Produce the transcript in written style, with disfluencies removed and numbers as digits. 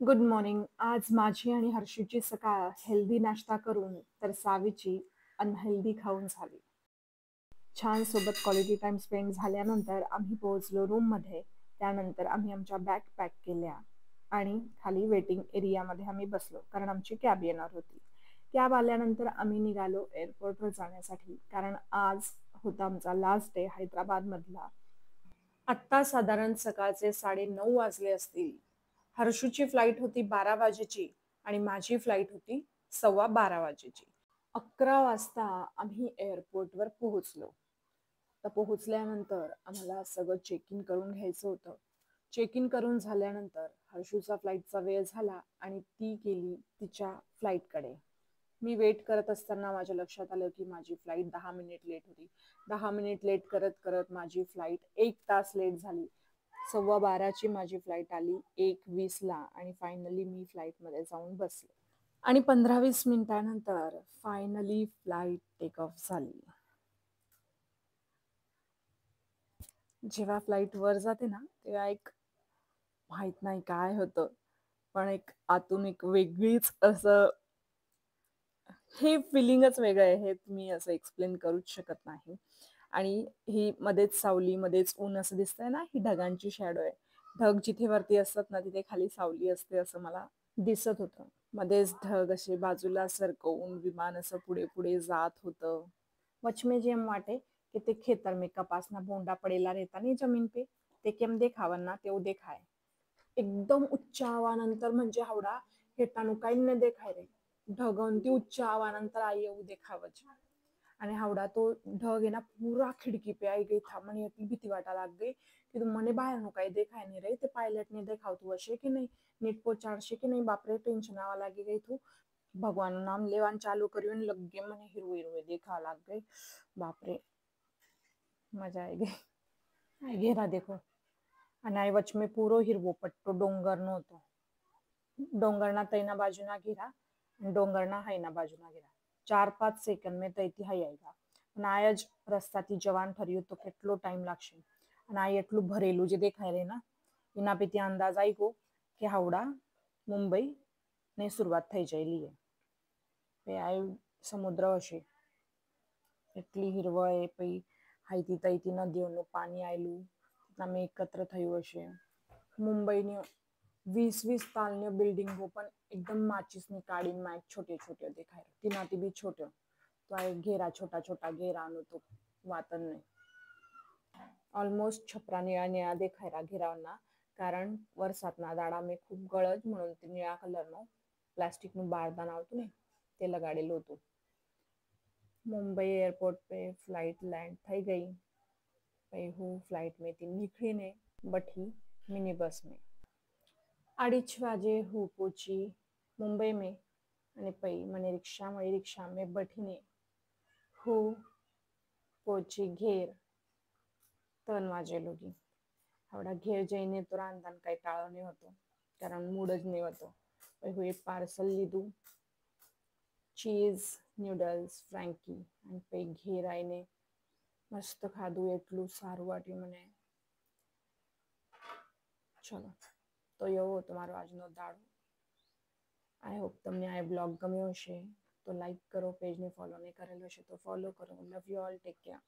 Good morning. आज माझी आणि हर्षूची सकाळ हेल्दी नाश्ता करून तर सावीची अनहेल्दी खाऊन झाली. छान सोबत क्वालिटी टाइम स्पेंड झाल्यानंतर आम्ही पोहोचलो रूममध्ये. त्यानंतर आम्ही आमच्या बॅग पॅक केल्या आणि खाली वेटिंग एरियामध्ये आम्ही बसलो कारण आमची कॅब येणार होती. कॅब आल्यानंतर आम्ही निघालो एअरपोर्टवर जाण्यासाठी कारण आज होता आमचा लास्ट डे हैदराबादमधला. आत्ता साधारण सकाळचे 9:30 वाजले असतील. हर्षूची फ्लाईट होती 12 वाजेची आणि माझी फ्लाईट होती 12:15 वाजेची. 11 वाजता आम्ही एअरपोर्टवर पोहोचलो. तर पोहोचल्यानंतर आम्हाला सगळं चेक इन करून घ्यायचं होतं. चेक इन करून झाल्यानंतर हर्षूचा फ्लाईटचा वेळ झाला आणि ती गेली तिच्या फ्लाईटकडे. मी वेट करत असताना माझ्या लक्षात आलं की माझी फ्लाईट 10 मिनिट लेट होती. 10 मिनिट लेट करत करत माझी फ्लाईट 1 तास लेट झाली. 12:15ची माझी फ्लाईट आली 1:20ला आणि फायनली मी फ्लाईटमध्ये जाऊन बसले. आणि 15-20 मिनिटानंतर फायनली फ्लाईट टेक ऑफ झाली. जेव्हा फ्लाईट वर जाते ना तेव्हा एक माहित नाही काय होतं, पण एक आतून एक वेगळीच असं हे फिलिंगच वेगळं आहे. हे तुम्ही असं एक्सप्लेन करूच शकत नाही. आणि ही मध्येच सावली मध्येच ऊन असं दिसतंय ना, ही ढगांची शॅडो आहे. ढग जिथे वरती असतात ना तिथे खाली सावली असते असं मला दिसत होतं. मध्येच ढग असे बाजूला सरकवून विमान असं पुढे पुढे जात होतं. वच में जेम वाटे कि ते खेतर में कपास ना भोंडा पड़ेला रहता नहीं जमीन पे, ते केम देखावन ना तेव देखाय. एकदम उच्च आवानंतर म्हणजे हावडा हेटानु काही न देखाय रे. ढगन ती उच्च आवानंतर आई येऊ देखावच. आणि हावडा तो ढग आहे ना पूरा खिड़की पे आई गई था. मने इतनी भीती वाटा लाग गई कि मने बाहेर नु काही देखाय नहीं रही. ते पायलट ने देखाव तू अशे की नहीं नीट पोचाडशे की नहीं. बापरे टेन्शन आवा लागी गई तू. भगवान नाम लेवान चालू करियो लगे मने हिरवे हिरवे देखा लाग गई. बापरे मजा आई गई. आई घेरा देखो आणि आई वच में पूरो हिरवो पट्टो डोंगर नो होतो. डोंगरना तैना बाजूना घेरा आणि डोंगरना हायना बाजूना घेरा. 4-5 सेकंड में तैती हाई आएगा. અને આ જ રસ્તાથી જવાન ઠર્યું તો કેટલો ટાઈમ લાગશે. અને આ એટલું ભરેલું જે દેખાય રહે ના એના પરથી અંદાજ આવી ગયો કે હાવડા મુંબઈ ને શરૂઆત થઈ જાયેલી એ આ સમુદ્ર હશે. એટલી હિરવળ પછી હાઈથી તઈથી નદીઓનું પાણી આવેલું અમે એકત્ર થયું હશે. મુંબઈની 20-20 તાલની બિલ્ડિંગો પણ એકદમ માચીસની કાળીમાં છોટે છોટે દેખાય. તેનાથી બી છોટો તો આ ઘેરા છોટા છોટા ઘેરાનું તો વાત જ નહીં. ઓલમોસ્ટ છપરા નિळा નિळा દેખાયરા ઘેરાના કારણ વરસાદના દાડામાં ખૂબ ગળજ म्हणून તે નિळા કલરનું પ્લાસ્ટિકનું બારદાન આવતું ને તે લગાડેલું હતું. मुंबई एयरपोर्ट पे फ्लाइट लैंड થઈ ગઈ. પછી હું ફ્લાઇટ મેથી નીકળીને બઠી મિની બસ में 2:30 વાગે હું પહોંચી મુંબઈ में અને પછી મને રિક્ષા મળી. રિક્ષા મેં બઠીને હું પહોંચી ઘેર 3 વાગે લોગી. આવડા ઘેર જઈને તો રાંધવાનું કઈ ટાળો નહીં હતો કારણ મૂડ જ નહીં હતો. પછી હું એક પાર્સલ લીધું ચીઝ નૂડલ્સ ફ્રેન્કી અને પછી ઘેર આવીને મસ્ત ખાધું. એટલું સારું વાટ્યું મને. ચલો તો એવો હતો મારો આજનો દાડો. આઈ હોપ તમને આ બ્લોગ ગમ્યો હશે તો લાઈક કરો. પેજને ફોલો નહીં કરેલો હશે તો ફોલો કરો. Love you all. Take care.